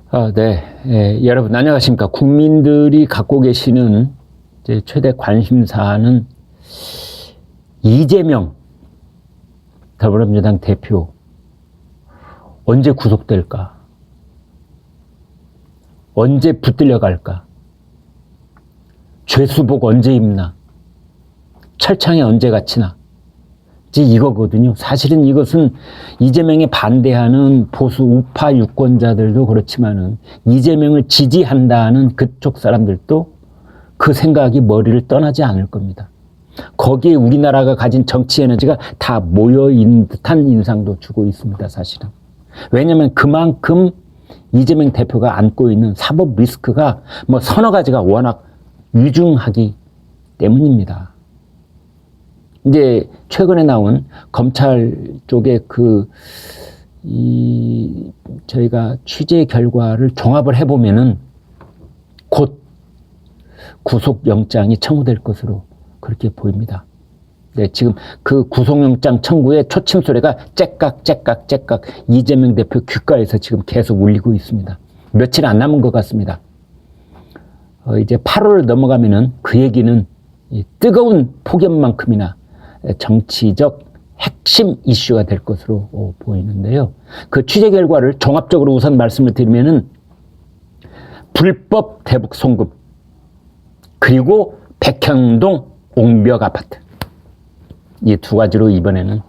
네. 여러분 안녕하십니까. 국민들이 갖고 계시는 이제 최대 관심사는 이재명 더불어민주당 대표 언제 구속될까? 언제 붙들려 갈까? 죄수복 언제 입나? 철창에 언제 갇히나? 이제 이거거든요. 사실은 이것은 이재명에 반대하는 보수 우파 유권자들도 그렇지만은 이재명을 지지한다는 그쪽 사람들도 그 생각이 머리를 떠나지 않을 겁니다. 거기에 우리나라가 가진 정치 에너지가 다 모여있는 듯한 인상도 주고 있습니다, 사실은. 왜냐하면 그만큼 이재명 대표가 안고 있는 사법 리스크가 뭐 서너 가지가 워낙 위중하기 때문입니다. 이제 최근에 나온 검찰 쪽에 저희가 취재 결과를 종합을 해보면은 곧 구속영장이 청구될 것으로 그렇게 보입니다. 네, 지금 그 구속영장 청구의 초침 소리가 째깍 이재명 대표 귓가에서 지금 계속 울리고 있습니다. 며칠 안 남은 것 같습니다. 이제 8월을 넘어가면은 그 얘기는 뜨거운 폭염만큼이나 정치적 핵심 이슈가 될 것으로 보이는데요. 그 취재 결과를 종합적으로 우선 말씀을 드리면은 불법 대북 송금 그리고 백현동 옹벽 아파트 이 두 가지로 이번에는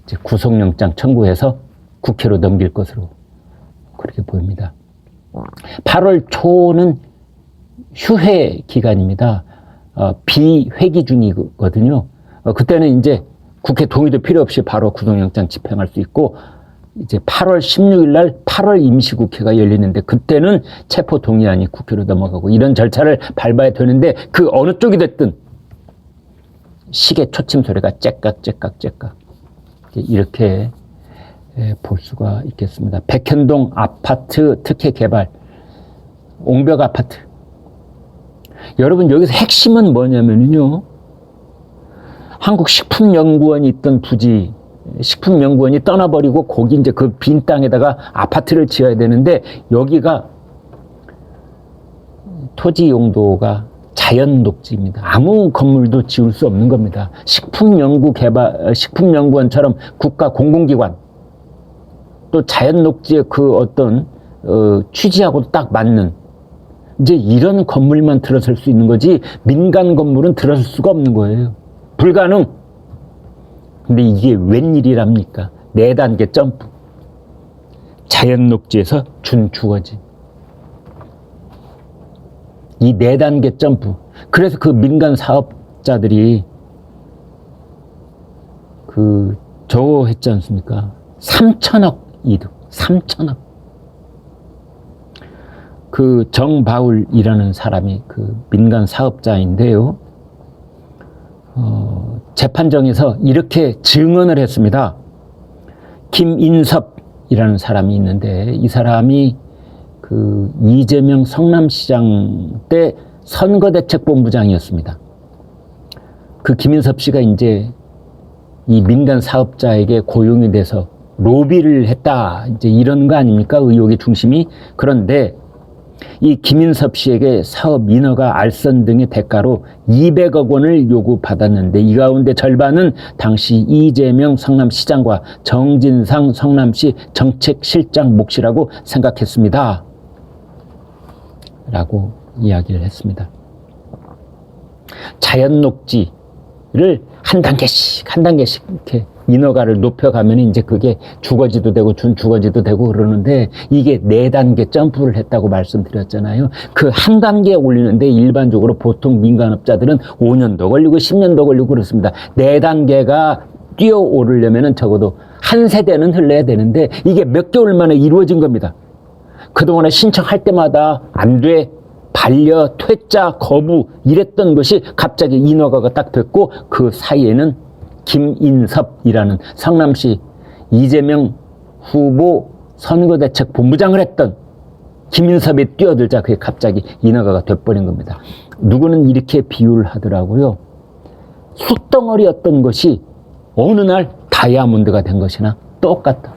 이제 구속영장 청구해서 국회로 넘길 것으로 그렇게 보입니다. 8월 초는 휴회 기간입니다. 비회기 중이거든요. 그때는 이제 국회 동의도 필요 없이 바로 구속영장 집행할 수 있고 이제 8월 16일 날 8월 임시국회가 열리는데 그때는 체포 동의안이 국회로 넘어가고 이런 절차를 밟아야 되는데 그 어느 쪽이 됐든 시계 초침 소리가 째깍 이렇게 볼 수가 있겠습니다. 백현동 아파트 특혜 개발 옹벽 아파트 여러분 여기서 핵심은 뭐냐면요. 한국식품연구원이 있던 부지, 식품연구원이 떠나버리고 거기 이제 그 빈 땅에다가 아파트를 지어야 되는데 여기가 토지 용도가 자연 녹지입니다. 아무 건물도 지을 수 없는 겁니다. 식품연구원처럼 국가 공공기관 또 자연 녹지의 그 어떤 취지하고도 딱 맞는 이제 이런 건물만 들어설 수 있는 거지 민간 건물은 들어설 수가 없는 거예요. 불가능. 근데 이게 웬일이랍니까? 4단계 점프. 자연 녹지에서 준 주거지. 이 4단계 점프. 그래서 그 민간 사업자들이 저거 했지 않습니까? 3천억 이득. 3천억. 정바울이라는 사람이 민간 사업자인데요. 재판정에서 이렇게 증언을 했습니다. 김인섭이라는 사람이 있는데 이 사람이 이재명 성남시장 때 선거대책본부장이었습니다. 그 김인섭 씨가 이제 이 민간 사업자에게 고용이 돼서 로비를 했다. 이제 이런 거 아닙니까? 의혹의 중심이. 그런데 이 김인섭 씨에게 사업 인허가 알선 등의 대가로 200억 원을 요구받았는데 이 가운데 절반은 당시 이재명 성남시장과 정진상 성남시 정책실장 몫이라고 생각했습니다. 라고 이야기를 했습니다. 자연 녹지를 한 단계씩 이렇게 인허가를 높여가면 이제 그게 주거지도 되고 준주거지도 되고 그러는데 이게 4단계 점프를 했다고 말씀드렸잖아요. 그 한 단계 올리는데 일반적으로 보통 민간업자들은 5년도 걸리고 10년도 걸리고 그렇습니다. 4단계가 뛰어오르려면 적어도 한 세대는 흘러야 되는데 이게 몇 개월 만에 이루어진 겁니다. 그동안에 신청할 때마다 안 돼, 반려, 퇴짜, 거부 이랬던 것이 갑자기 인허가가 딱 됐고 그 사이에는 김인섭이라는 성남시 이재명 후보 선거대책 본부장을 했던 김인섭이 뛰어들자 그게 갑자기 인허가가 돼버린 겁니다. 누구는 이렇게 비유를 하더라고요. 숯덩어리였던 것이 어느 날 다이아몬드가 된 것이나 똑같다.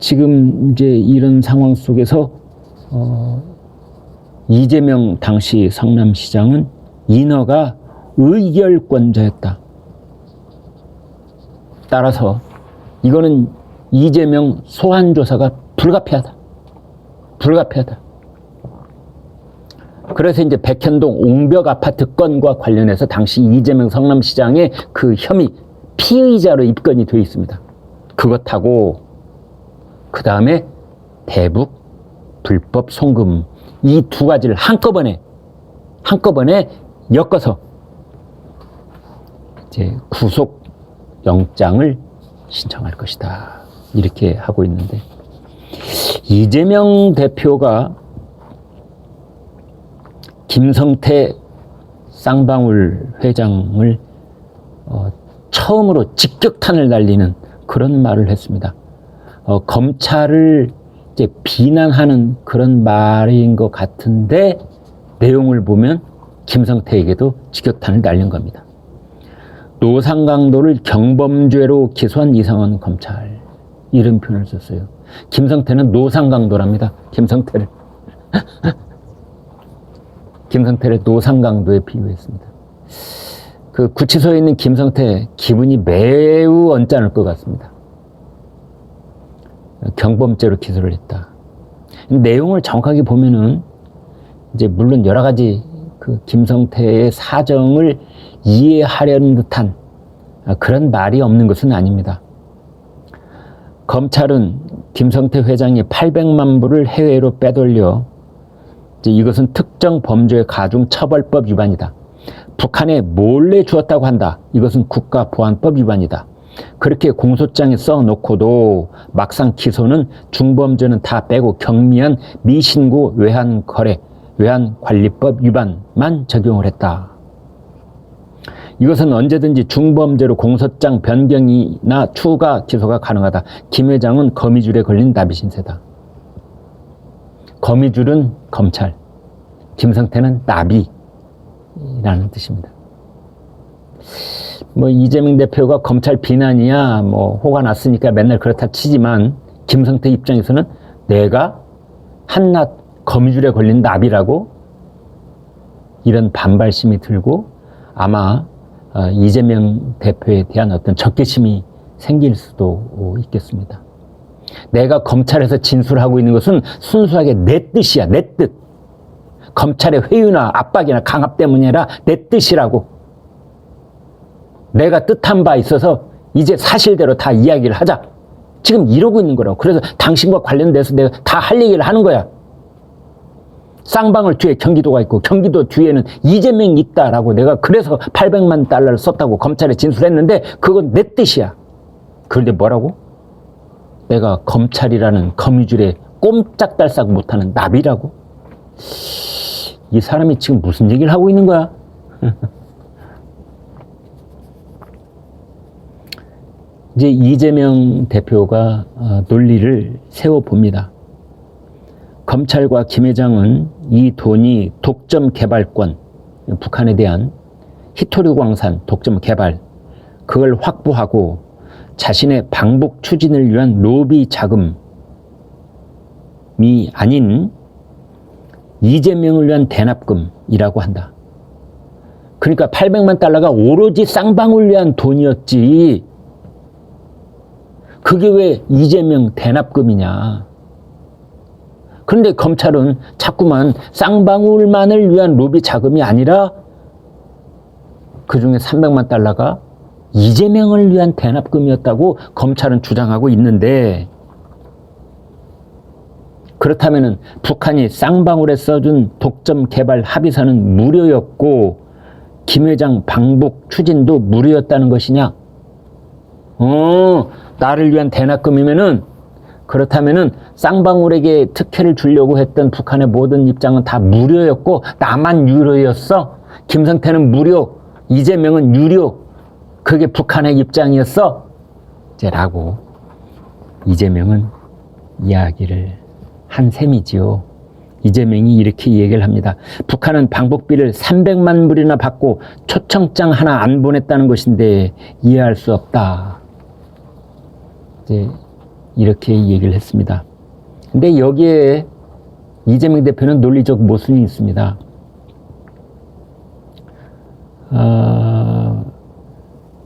지금 이제 이런 상황 속에서 이재명 당시 성남시장은 인허가 의결권자였다. 따라서 이거는 이재명 소환 조사가 불가피하다. 불가피하다. 그래서 이제 백현동 옹벽 아파트 건과 관련해서 당시 이재명 성남시장의 그 혐의 피의자로 입건이 되어 있습니다. 그것하고 그 다음에 대북 불법 송금 이 두 가지를 한꺼번에 엮어서 이제 구속 영장을 신청할 것이다. 이렇게 하고 있는데 이재명 대표가 김성태 쌍방울 회장을 처음으로 직격탄을 날리는 그런 말을 했습니다. 검찰을 이제 비난하는 그런 말인 것 같은데 내용을 보면 김성태에게도 직격탄을 날린 겁니다. 노상강도를 경범죄로 기소한 이상원 검찰 이런 표현을 썼어요. 김성태는 노상강도랍니다. 김성태를 노상강도에 비유했습니다. 그 구치소에 있는 김성태 기분이 매우 언짢을 것 같습니다. 경범죄로 기소를 했다. 내용을 정확하게 보면은 이제 물론 여러 가지 그 김성태의 사정을 이해하려는 듯한 그런 말이 없는 것은 아닙니다. 검찰은 김성태 회장이 800만 불을 해외로 빼돌려 이제 이것은 특정 범죄 가중처벌법 위반이다. 북한에 몰래 주었다고 한다. 이것은 국가보안법 위반이다. 그렇게 공소장에 써놓고도 막상 기소는 중범죄는 다 빼고 경미한 미신고 외환관리법 위반만 적용을 했다. 이것은 언제든지 중범죄로 공소장 변경이나 추가 기소가 가능하다. 김 회장은 거미줄에 걸린 나비신세다. 거미줄은 검찰, 김성태는 나비라는 뜻입니다. 뭐 이재명 대표가 검찰 비난이야 뭐 호가 났으니까 맨날 그렇다 치지만 김성태 입장에서는 내가 한낱 거미줄에 걸린 나비라고 이런 반발심이 들고 아마 이재명 대표에 대한 어떤 적개심이 생길 수도 있겠습니다. 내가 검찰에서 진술하고 있는 것은 순수하게 내 뜻이야, 내 뜻. 검찰의 회유나 압박이나 강압 때문이 아니라 내 뜻이라고. 내가 뜻한 바 있어서 이제 사실대로 다 이야기를 하자. 지금 이러고 있는 거라고. 그래서 당신과 관련돼서 내가 다 할 얘기를 하는 거야. 쌍방울 뒤에 경기도가 있고 경기도 뒤에는 이재명이 있다라고 내가 그래서 800만 달러를 썼다고 검찰에 진술했는데 그건 내 뜻이야. 그런데 뭐라고? 내가 검찰이라는 거미줄에 꼼짝달싹 못하는 나비라고? 이 사람이 지금 무슨 얘기를 하고 있는 거야? 이제 이재명 대표가 논리를 세워봅니다. 검찰과 김 회장은 이 돈이 독점 개발권, 북한에 대한 히토류 광산 독점 개발, 그걸 확보하고 자신의 방북 추진을 위한 로비 자금이 아닌 이재명을 위한 대납금이라고 한다. 그러니까 800만 달러가 오로지 쌍방울 위한 돈이었지. 그게 왜 이재명 대납금이냐. 그런데 검찰은 자꾸만 쌍방울만을 위한 로비 자금이 아니라 그중에 300만 달러가 이재명을 위한 대납금이었다고 검찰은 주장하고 있는데 그렇다면 북한이 쌍방울에 써준 독점 개발 합의서는 무료였고 김 회장 방북 추진도 무료였다는 것이냐? 나를 위한 대납금이면은 그렇다면은 쌍방울에게 특혜를 주려고 했던 북한의 모든 입장은 다 무료였고 나만 유료였어? 김성태는 무료, 이재명은 유료. 그게 북한의 입장이었어? 라고 이재명은 이야기를 한 셈이지요. 이재명이 이렇게 얘기를 합니다. 북한은 방북비를 300만 불이나 받고 초청장 하나 안 보냈다는 것인데 이해할 수 없다. 이제 이렇게 얘기를 했습니다. 근데 여기에 이재명 대표는 논리적 모순이 있습니다.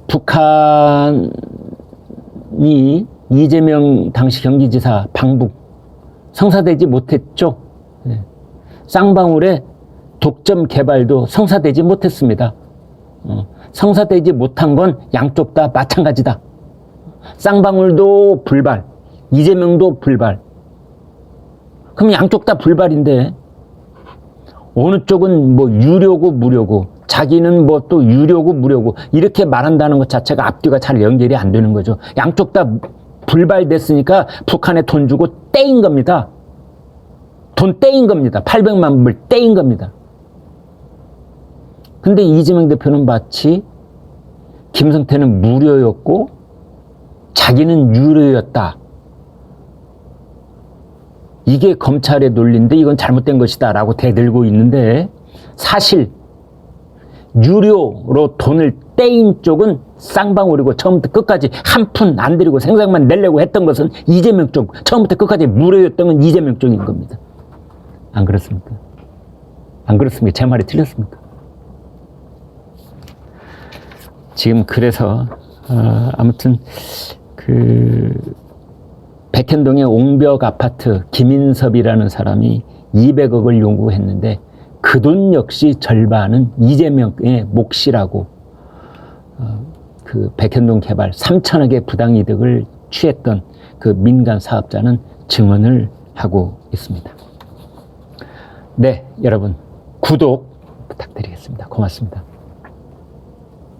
북한이 이재명 당시 경기지사 방북 성사되지 못했죠. 쌍방울의 독점 개발도 성사되지 못했습니다. 성사되지 못한 건 양쪽 다 마찬가지다. 쌍방울도 불발, 이재명도 불발. 그럼 양쪽 다 불발인데 어느 쪽은 뭐 유료고 무료고 자기는 뭐 또 유료고 무료고 이렇게 말한다는 것 자체가 앞뒤가 잘 연결이 안 되는 거죠. 양쪽 다 불발됐으니까 북한에 돈 주고 떼인 겁니다. 돈 떼인 겁니다. 800만 불 떼인 겁니다. 근데 이재명 대표는 마치 김성태는 무료였고 자기는 유료였다. 이게 검찰의 논리인데 이건 잘못된 것이다 라고 대들고 있는데 사실 유료로 돈을 떼인 쪽은 쌍방울이고 처음부터 끝까지 한 푼 안 들이고 생각만 내려고 했던 것은 이재명 쪽, 처음부터 끝까지 무료였던 건 이재명 쪽인 겁니다. 안 그렇습니까? 안 그렇습니까? 제 말이 틀렸습니까? 지금 그래서 아무튼 그 백현동의 옹벽 아파트 김인섭이라는 사람이 200억을 요구했는데 그 돈 역시 절반은 이재명의 몫이라고 그 백현동 개발 3천억의 부당이득을 취했던 그 민간 사업자는 증언을 하고 있습니다. 네, 여러분 구독 부탁드리겠습니다. 고맙습니다.